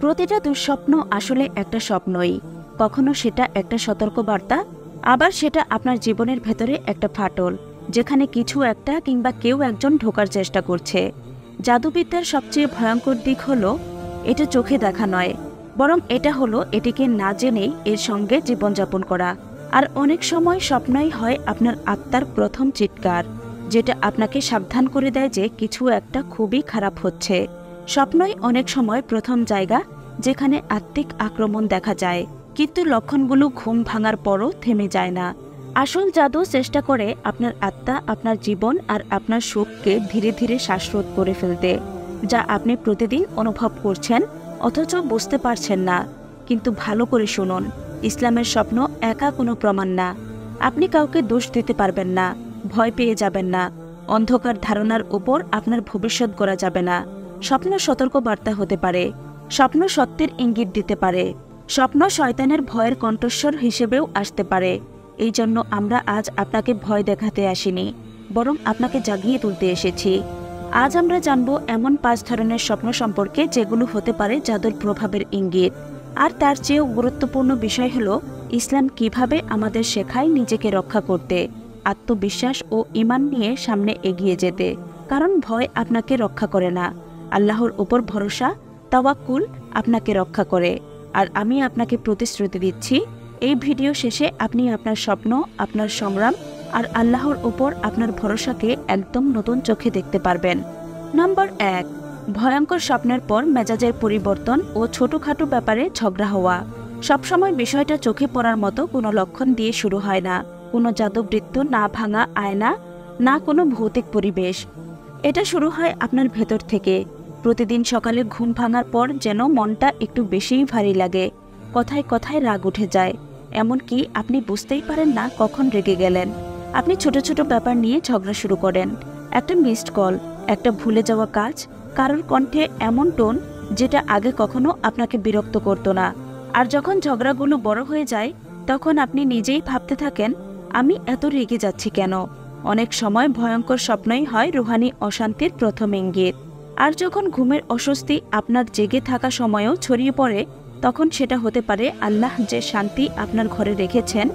প্রতিটা দুঃস্বপ্ন আসলে একটা স্বপ্নই। কখনো সেটা একটা সতর্কবার্তা, আবার সেটা আপনার জীবনের ভেতরে একটা ফাটল, যেখানে কিছু একটা কিংবা কেউ একজন ঢোকার চেষ্টা করছে। জাদুবিদ্যার সবচেয়ে ভয়ঙ্কর দিক হলো এটা চোখে দেখা নয়, বরং এটা হলো এটিকে না জেনেই এর সঙ্গে জীবনযাপন করা। আর অনেক সময় স্বপ্নই হয় আপনার আত্মার প্রথম চিৎকার, যেটা আপনাকে সাবধান করে দেয় যে কিছু একটা খুবই খারাপ হচ্ছে। স্বপ্নই অনেক সময় প্রথম জায়গা যেখানে আত্মিক আক্রমণ দেখা যায়, কিন্তু লক্ষণগুলো ঘুম ভাঙার পরও থেমে যায় না। আসল জাদু চেষ্টা করে আপনার আত্মা, আপনার জীবন আর আপনার সুখকে ধীরে ধীরে শ্বাসরোধ করে ফেলতে, যা আপনি প্রতিদিন অনুভব করছেন অথচ বুঝতে পারছেন না। কিন্তু ভালো করে শুনুন, ইসলামের স্বপ্ন একা কোনো প্রমাণ না। আপনি কাউকে দোষ দিতে পারবেন না, ভয় পেয়ে যাবেন না, অন্ধকার ধারণার উপর আপনার ভবিষ্যৎ গড়া যাবে না। স্বপ্ন সতর্কবার্তা হতে পারে, স্বপ্ন সত্যের ইঙ্গিত দিতে পারে, স্বপ্ন শয়তানের ভয়ের কণ্ঠস্বর হিসেবেও আসতে পারে। এই জন্য আমরা আজ আপনাকে ভয় দেখাতে আসিনি, বরং আপনাকে জাগিয়ে তুলতে এসেছি। আজ আমরা জানব এমন 5 ধরনের স্বপ্ন সম্পর্কে যেগুলো হতে পারে জাদুর প্রভাবের ইঙ্গিত। আর তার চেয়েও গুরুত্বপূর্ণ বিষয় হলো ইসলাম কিভাবে আমাদের শেখায় নিজেকে রক্ষা করতে, আত্মবিশ্বাস ও ঈমান নিয়ে সামনে এগিয়ে যেতে। কারণ ভয় আপনাকে রক্ষা করে না, আল্লাহর উপর ভরসা, তাওয়াক্কুল আপনাকে রক্ষা করে। আর আমি আপনাকে প্রতিশ্রুতি দিচ্ছি, এই ভিডিও শেষে আপনি আপনার স্বপ্ন, আপনার সংগ্রাম আর আল্লাহর উপর আপনার ভরসাকে একদম নতুন চোখে দেখতে পারবেন। নম্বর 1, ভয়ঙ্কর স্বপ্নের পর মেজাজের পরিবর্তন ও ছোটখাটো ব্যাপারে ঝগড়া হওয়া। সবসময় বিষয়টা চোখে পড়ার মতো কোনো লক্ষণ দিয়ে শুরু হয় না, কোনো জাদুবৃত্ত না, ভাঙা আয়না না, কোনো ভৌতিক পরিবেশ। এটা শুরু হয় আপনার ভেতর থেকে। প্রতিদিন সকালে ঘুম ভাঙার পর যেন মনটা একটু বেশিই ভারী লাগে, কথায় কথায় রাগ উঠে যায়, এমনকি আপনি বুঝতেই পারেন না কখন রেগে গেলেন। আপনি ছোট ছোট ব্যাপার নিয়ে ঝগড়া শুরু করেন, একটা মিসড কল, একটা ভুলে যাওয়া কাজ, কারোর কণ্ঠে এমন টোন যেটা আগে কখনো আপনাকে বিরক্ত করতো না। আর যখন ঝগড়াগুলো বড় হয়ে যায়, তখন আপনি নিজেই ভাবতে থাকেন, আমি এত রেগে যাচ্ছি কেন। অনেক সময় ভয়ঙ্কর স্বপ্নই হয় রুহানি অশান্তির প্রথম ইঙ্গিত। আর যখন ঘুমের অস্বস্তি আপনার জেগে থাকা সময়েও ছড়িয়ে পড়ে, তখন সেটা হতে পারে আল্লাহ যে শান্তি আপনার ঘরে রেখেছেন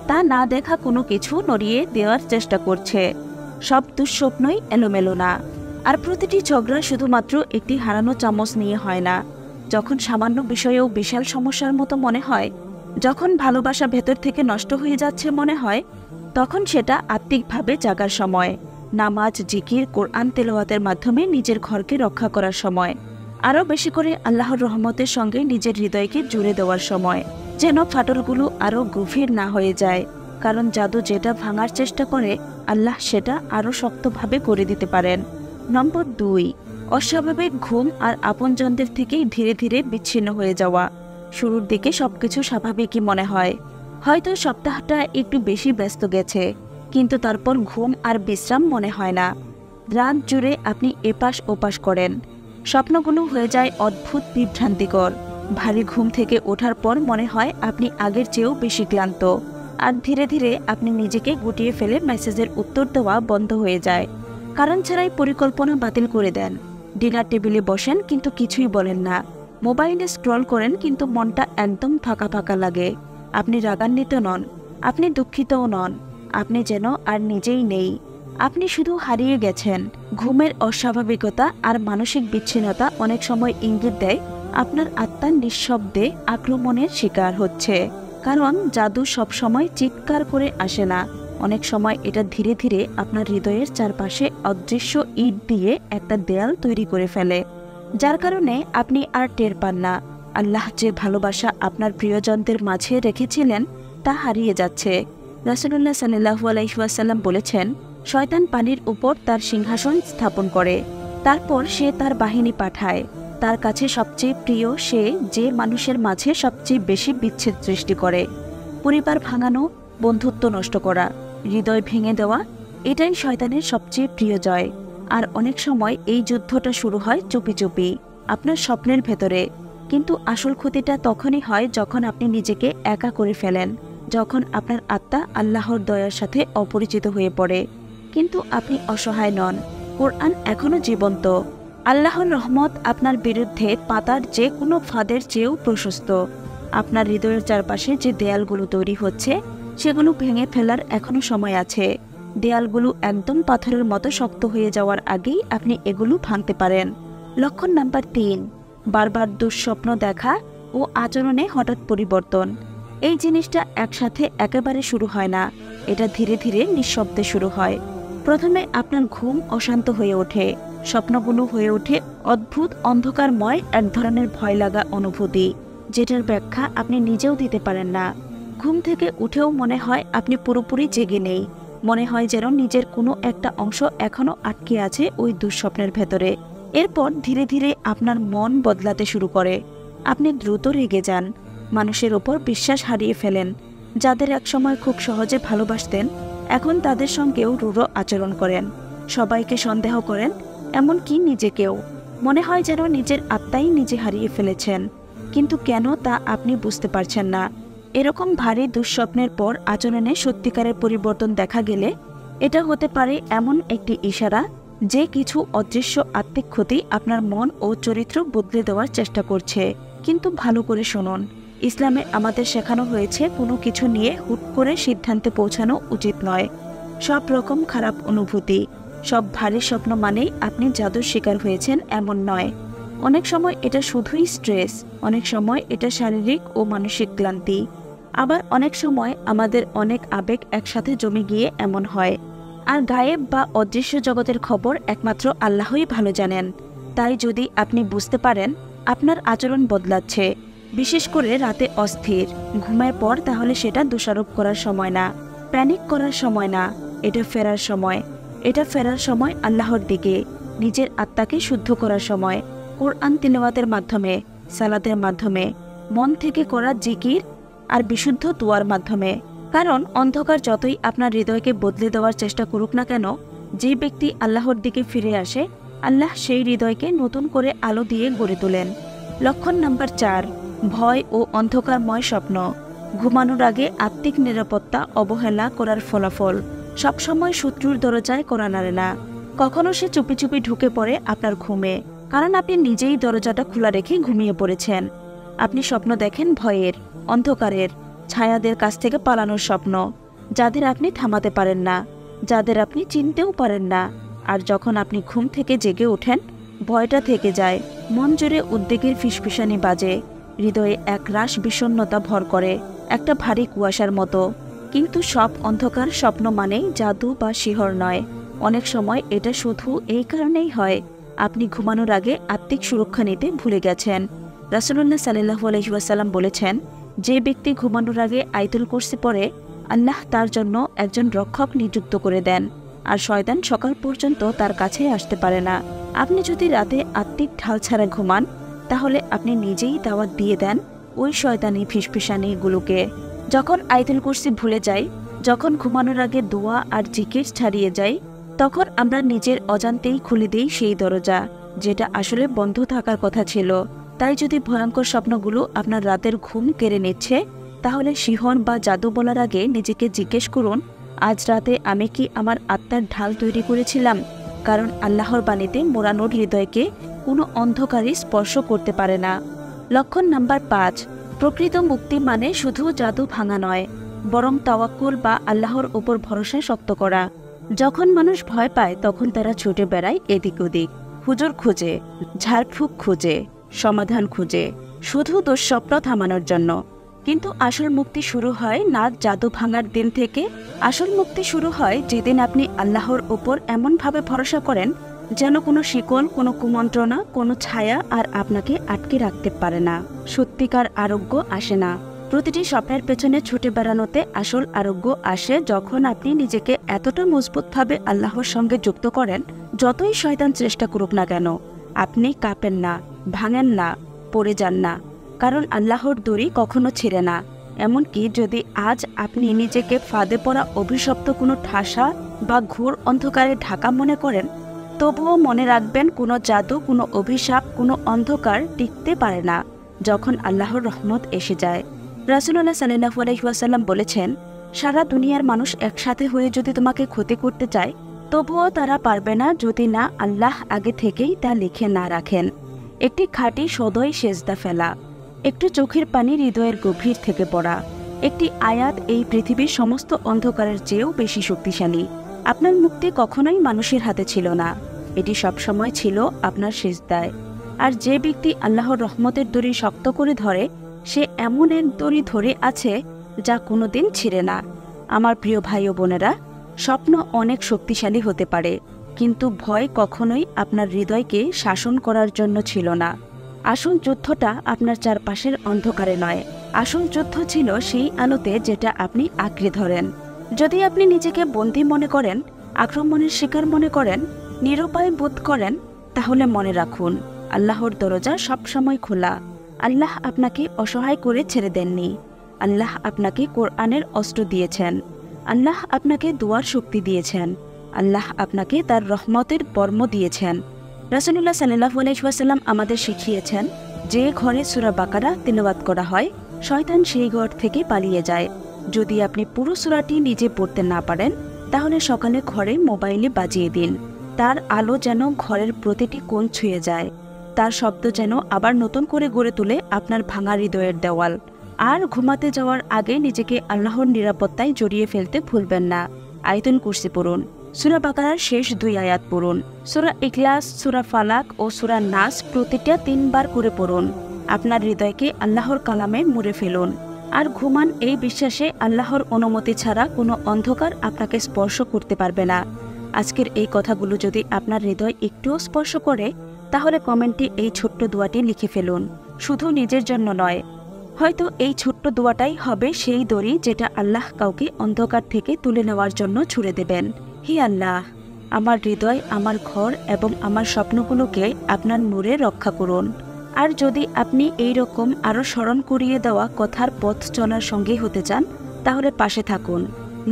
তা না দেখা কোনো কিছু নড়িয়ে দেওয়ার চেষ্টা করছে। সব দুঃস্বপ্নই এলোমেলো না, আর প্রতিটি ঝগড়া শুধুমাত্র একটি হারানো চামচ নিয়ে হয় না। যখন সামান্য বিষয়েও বিশাল সমস্যার মতো মনে হয়, যখন ভালোবাসা ভেতর থেকে নষ্ট হয়ে যাচ্ছে মনে হয়, তখন সেটা আত্মিকভাবে জাগার সময়। নামাজ, জিকির, কোরআন তেলাওয়াতের মাধ্যমে নিজের ঘরকে রক্ষা করার সময়। আরও বেশি করে আল্লাহর রহমতের সঙ্গে নিজের হৃদয়কে জুড়ে দেওয়ার সময়, যেন ফাটলগুলো আরও গভীর না হয়ে যায়। কারণ জাদু যেটা ভাঙার চেষ্টা করে, আল্লাহ সেটা আরও শক্তভাবে করে দিতে পারেন। নম্বর 2, অস্বাভাবিক ঘুম আর আপনজনদের থেকেই ধীরে ধীরে বিচ্ছিন্ন হয়ে যাওয়া। শুরুর দিকে সবকিছু স্বাভাবিকই মনে হয়, হয়তো সপ্তাহটা একটু বেশি ব্যস্ত গেছে, কিন্তু তারপর ঘুম আর বিশ্রাম মনে হয় না। রাত জুড়ে আপনি এপাশ ওপাশ করেন, স্বপ্নগুলো হয়ে যায় অদ্ভুত বিভ্রান্তিকর। ভারী ঘুম থেকে ওঠার পর মনে হয় আপনি আগের চেয়েও বেশি ক্লান্ত। আর ধীরে ধীরে আপনি নিজেকে গুটিয়ে ফেলে মেসেজের উত্তর দেওয়া বন্ধ হয়ে যায়, কারণ ছাড়াই পরিকল্পনা বাতিল করে দেন। ডিনার টেবিলে বসেন কিন্তু কিছুই বলেন না, মোবাইলে স্ক্রল করেন কিন্তু মনটা একদম ফাঁকা ফাঁকা লাগে। আপনি রাগান্বিত নন, আপনি দুঃখিতও নন, আপনি যেন আর নিজেই নেই, আপনি শুধু হারিয়ে গেছেন। ঘুমের অস্বাভাবিকতা আর মানসিক বিচ্ছিন্নতা অনেক সময় ইঙ্গিত দেয় আপনার আত্মা নিঃশব্দে আক্রমণের শিকার হচ্ছে। কারণ জাদু সবসময় চিৎকার করে আসে না, অনেক সময় এটা ধীরে ধীরে আপনার হৃদয়ের চারপাশে অদৃশ্য ইট দিয়ে একটা দেয়াল তৈরি করে ফেলে, যার কারণে আপনি আর টের পান না। আল্লাহ যে ভালোবাসা আপনার প্রিয়জনদের মাঝে রেখেছিলেন তা হারিয়ে যাচ্ছে। রাসূলুল্লাহ সাল্লাল্লাহু আলাইহি ওয়াসাল্লাম বলেছেন, শয়তান পানির উপর তার সিংহাসন স্থাপন করে, তারপর সে তার বাহিনী পাঠায়। তার কাছে সবচেয়ে প্রিয় সে যে মানুষের মাঝে সবচেয়ে বেশি বিচ্ছেদ সৃষ্টি করে। পরিবার ভাঙানো, বন্ধুত্ব নষ্ট করা, হৃদয় ভেঙে দেওয়া, এটাই শয়তানের সবচেয়ে প্রিয় জয়। আর অনেক সময় এই যুদ্ধটা শুরু হয় চুপি চুপি, আপনার স্বপ্নের ভেতরে। কিন্তু আসল ক্ষতিটা তখনই হয় যখন আপনি নিজেকে একা করে ফেলেন, যখন আপনার আত্মা আল্লাহর দয়ার সাথে অপরিচিত হয়ে পড়ে। কিন্তু আপনি অসহায় নন, কোরআন এখনো জীবন্ত। আল্লাহর রহমত আপনার বিরুদ্ধে পাতার যে কোনো ফাঁদের চেয়েও প্রশস্ত। আপনার হৃদয়ের চারপাশে যে দেয়ালগুলো তৈরি হচ্ছে সেগুলো ভেঙে ফেলার এখনো সময় আছে। দেয়ালগুলো একদম পাথরের মতো শক্ত হয়ে যাওয়ার আগেই আপনি এগুলো ভাঙতে পারেন। লক্ষণ নাম্বার 3, বারবার দুঃস্বপ্ন দেখা ও আচরণে হঠাৎ পরিবর্তন। এই জিনিসটা একসাথে একেবারে শুরু হয় না, এটা ধীরে ধীরে নিঃশব্দে শুরু হয়। প্রথমে আপনার ঘুম অশান্ত হয়ে ওঠে, স্বপ্নগুলো হয়ে ওঠে অদ্ভুত অন্ধকারময় এক ধরনের ভয় লাগা অনুভূতি, যেটার ব্যাখ্যা আপনি নিজেও দিতে পারেন না। ঘুম থেকে উঠেও মনে হয় আপনি পুরোপুরি জেগে নেই, মনে হয় যেন নিজের কোনো একটা অংশ এখনো আটকে আছে ওই দুঃস্বপ্নের ভেতরে। এরপর ধীরে ধীরে আপনার মন বদলাতে শুরু করে। আপনি দ্রুত রেগে যান, মানুষের ওপর বিশ্বাস হারিয়ে ফেলেন। যাদের একসময় খুব সহজে ভালোবাসতেন এখন তাদের সঙ্গেও রূঢ় আচরণ করেন, সবাইকে সন্দেহ করেন, এমনকি নিজেকেও। মনে হয় যেন নিজের আত্মাই নিজে হারিয়ে ফেলেছেন, কিন্তু কেন তা আপনি বুঝতে পারছেন না। এরকম ভারী দুঃস্বপ্নের পর আচরণে সত্যিকারের পরিবর্তন দেখা গেলে এটা হতে পারে এমন একটি ইশারা যে কিছু অদৃশ্য আত্মিক ক্ষতি আপনার মন ও চরিত্র বদলে দেওয়ার চেষ্টা করছে। কিন্তু ভালো করে শুনুন, ইসলামে আমাদের শেখানো হয়েছে কোনো কিছু নিয়ে হুট করে সিদ্ধান্তে পৌঁছানো উচিত নয়। সব রকম খারাপ অনুভূতি, সব ভারী স্বপ্ন মানেই আপনি জাদুর শিকার হয়েছেন এমন নয়। অনেক সময় এটা শুধুই স্ট্রেস, অনেক সময় এটা শারীরিক ও মানসিক ক্লান্তি, আবার অনেক সময় আমাদের অনেক আবেগ একসাথে জমে গিয়ে এমন হয়। আর গায়েব বা অদৃশ্য জগতের খবর একমাত্র আল্লাহই ভালো জানেন। তাই যদি আপনি বুঝতে পারেন আপনার আচরণ বদলাচ্ছে, বিশেষ করে রাতে অস্থির, ঘুমের পর, তাহলে সেটা দোষারোপ করার সময় না, প্যানিক করার সময় না, এটা ফেরার সময়। এটা ফেরার সময় আল্লাহর দিকে, নিজের আত্মাকে শুদ্ধ করার সময়। কোরআন তিলাওয়াতের মাধ্যমে, সালাতের মাধ্যমে, মন থেকে করা জিকির আর বিশুদ্ধ দুয়ার মাধ্যমে। কারণ অন্ধকার যতই আপনার হৃদয়কে বদলে দেওয়ার চেষ্টা করুক না কেন, যে ব্যক্তি আল্লাহর দিকে ফিরে আসে আল্লাহ সেই হৃদয়কে নতুন করে আলো দিয়ে গড়ে তোলেন। লক্ষণ নাম্বার 4, ভয় ও অন্ধকারময় স্বপ্ন। ঘুমানোর আগে আত্মিক নিরাপত্তা অবহেলা করার ফলাফল। সবসময় শত্রুর দরজায় কড়া নাড়ে না, কখনো সে চুপি চুপি ঢুকে পড়ে আপনার ঘুমে, কারণ আপনি নিজেই দরজাটা খোলা রেখে ঘুমিয়ে পড়েছেন। আপনি স্বপ্ন দেখেন ভয়ের, অন্ধকারের, ছায়াদের কাছ থেকে পালানোর স্বপ্ন, যাদের আপনি থামাতে পারেন না, যাদের আপনি চিনতেও পারেন না। আর যখন আপনি ঘুম থেকে জেগে ওঠেন ভয়টা থেকে যায়, মন জুড়ে উদ্বেগের ফিসফিসানি বাজে, হৃদয়ে এক রাশ বিষণ্ণতা ভর করে, একটা ভারী কুয়াশার মতো। কিন্তু সব অন্ধকার স্বপ্ন মানেই জাদু বা শিহর নয়। অনেক সময় এটা শুধু এই কারণেই হয় আপনি ঘুমানোর আগে আত্মিক সুরক্ষা নিতে ভুলে গেছেন। রাসূলুল্লাহ সাল্লাল্লাহু আলাইহি ওয়াসাল্লাম বলেছেন, যে ব্যক্তি ঘুমানোর আগে আয়াতুল কুরসি পড়ে আল্লাহ তার জন্য একজন রক্ষক নিযুক্ত করে দেন, আর শয়তান সকাল পর্যন্ত তার কাছে আসতে পারে না। আপনি যদি রাতে আত্মিক ঢাল ছাড়া ঘুমান তাহলে আপনি নিজেই দাওয়াত দিয়ে দেন ওই শয়তানি ফিসফিসানিগুলোকে। যখন আয়াতুল কুরসি ভুলে যাই, যখন ঘুমানোর আগে দোয়া আর জিকির ছাড়িয়ে যাই, তখন আমরা নিজের অজান্তেই খুলে দিই সেই দরজা যেটা আসলে বন্ধ থাকার কথা ছিল। তাই যদি ভয়ঙ্কর স্বপ্নগুলো আপনার রাতের ঘুম কেড়ে নিচ্ছে, তাহলে শিহর বা জাদু বলার আগে নিজেকে জিজ্ঞেস করুন, আজ রাতে আমি কি আমার আত্মার ঢাল তৈরি করেছিলাম? কারণ আল্লাহর বাণীতে মোড়ানোর হৃদয়কে কোনো অন্ধকারই স্পর্শ করতে পারে না। লক্ষণ নাম্বার 5, প্রকৃত মুক্তি মানে শুধু জাদু ভাঙা নয়, বরং তাওয়াক্কুল বা আল্লাহর উপর ভরসা শক্ত করা। যখন মানুষ ভয় পায় তখন তারা ছুটে বেড়ায় এদিক ওদিক, হুজুর খুঁজে, ঝাড়ফুঁক খুঁজে, সমাধান খুঁজে, শুধু দুঃস্বপ্ন থামানোর জন্য। কিন্তু আসল মুক্তি শুরু হয় না জাদু ভাঙার দিন থেকে। আসল মুক্তি শুরু হয় যেদিন আপনি আল্লাহর ওপর এমনভাবে ভরসা করেন যেন কোনো শিকল, কোনো কুমন্ত্রণা, কোনো ছায়া আর আপনাকে আটকে রাখতে পারে না। সত্যিকার আরোগ্য আসে না প্রতিটি স্বপ্নের পেছনে ছুটে বেড়ানোতে, আসল আরোগ্য আসে যখন আপনি নিজেকে এতটা মজবুতভাবে আল্লাহর সঙ্গে যুক্ত করেন, যতই শয়তান চেষ্টা করুক না কেন আপনি কাঁপেন না, ভাঙেন না, পড়ে যান না। কারণ আল্লাহর দড়ি কখনো ছিঁড়ে না। এমনকি যদি আজ আপনি নিজেকে ফাঁদে পড়া অভিশপ্ত কোনো ঠাসা বা ঘোর অন্ধকারে ঢাকা মনে করেন, তবুও মনে রাখবেন কোনো জাদু, কোনো অভিশাপ, কোনো অন্ধকার টিকতে পারে না যখন আল্লাহর রহমত এসে যায়। রাসূলুল্লাহ সাল্লাল্লাহু আলাইহি ওয়াসাল্লাম বলেছেন, সারা দুনিয়ার মানুষ একসাথে হয়ে যদি তোমাকে ক্ষতি করতে চায় তবুও তারা পারবে না যদি না আল্লাহ আগে থেকেই তা লিখে না রাখেন। একটি খাঁটি সদয় সেজদা ফেলা, একটু চোখের পানি হৃদয়ের গভীর থেকে পড়া, একটি আয়াত এই পৃথিবীর সমস্ত অন্ধকারের চেয়েও বেশি শক্তিশালী। আপনার মুক্তি কখনোই মানুষের হাতে ছিল না, এটি সবসময় ছিল আপনার সেজদায়। আর যে ব্যক্তি আল্লাহর রহমতের দড়ি শক্ত করে ধরে, সে এমন এক দড়ি ধরে আছে যা কোনোদিন ছিঁড়ে না। আমার প্রিয় ভাই ও বোনেরা, স্বপ্ন অনেক শক্তিশালী হতে পারে, কিন্তু ভয় কখনোই আপনার হৃদয়কে শাসন করার জন্য ছিল না। আসল যুদ্ধটা আপনার চারপাশের অন্ধকারে নয়, আসল যুদ্ধ ছিল সেই আলোতে যেটা আপনি আঁকড়ে ধরেন। যদি আপনি নিজেকে বন্দী মনে করেন, আক্রমণের শিকার মনে করেন, নিরুপায় বোধ করেন, তাহলে মনে রাখুন আল্লাহর দরজা সবসময় খোলা। আল্লাহ আপনাকে অসহায় করে ছেড়ে দেননি। আল্লাহ আপনাকে কোরআনের অস্ত্র দিয়েছেন। আল্লাহ আপনাকে দুয়ার শক্তি দিয়েছেন। আল্লাহ আপনাকে তার রহমতের বর্ম দিয়েছেন। রাসূলুল্লাহ সাল্লাল্লাহু আলাইহি ওয়াসাল্লাম আমাদের শিখিয়েছেন, যে ঘরে সূরা বাকারা তিলাওয়াত করা হয়, শয়তান সেই ঘর থেকে পালিয়ে যায়। যদি আপনি পুরো সূরাটি নিজে পড়তে না পারেন, তাহলে সকালে ঘরে মোবাইলে বাজিয়ে দিন। তার আলো যেন ঘরের প্রতিটি কোণ ছুঁয়ে যায়, তার শব্দ যেন আবার নতুন করে গড়ে তোলে আপনার ভাঙা হৃদয়ের দেওয়াল। আর ঘুমাতে যাওয়ার আগে নিজেকে আল্লাহর নিরাপত্তায় জড়িয়ে ফেলতে ভুলবেন না। আয়াতুল কুরসি পড়ুন, সূরা বাকারার শেষ 2 আয়াত পড়ুন, সূরা ইখলাস, সূরা ফালাক ও সূরা নাস প্রতিটা 3 বার করে পড়ুন। আপনার হৃদয়কে আল্লাহর কালামে মুড়ে ফেলুন আর ঘুমান এই বিশ্বাসে আল্লাহর অনুমতি ছাড়া কোনো অন্ধকার আপনাকে স্পর্শ করতে পারবে না। আজকের এই কথাগুলো যদি আপনার হৃদয় একটুও স্পর্শ করে, তাহলে কমেন্টে এই ছোট্ট দোয়াটি লিখে ফেলুন, শুধু নিজের জন্য নয়। হয়তো এই ছোট্ট দোয়াটাই হবে সেই দড়ি যেটা আল্লাহ কাউকে অন্ধকার থেকে তুলে নেওয়ার জন্য ছুড়ে দেবেন। হে আল্লাহ, আমার হৃদয়, আমার ঘর এবং আমার স্বপ্নগুলোকে আপনার নূরে রক্ষা করুন। আর যদি আপনি এই রকম আরও স্মরণ করিয়ে দেওয়া কথার পথ চলার সঙ্গী হতে চান, তাহলে পাশে থাকুন,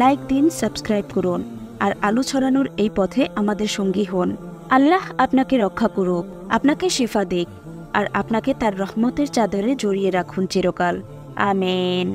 লাইক দিন, সাবস্ক্রাইব করুন আর আলো ছড়ানোর এই পথে আমাদের সঙ্গী হন। আল্লাহ আপনাকে রক্ষা করুক, আপনাকে শিফা দিক আর আপনাকে তার রহমতের চাদরে জড়িয়ে রাখুন চিরকাল। আমিন।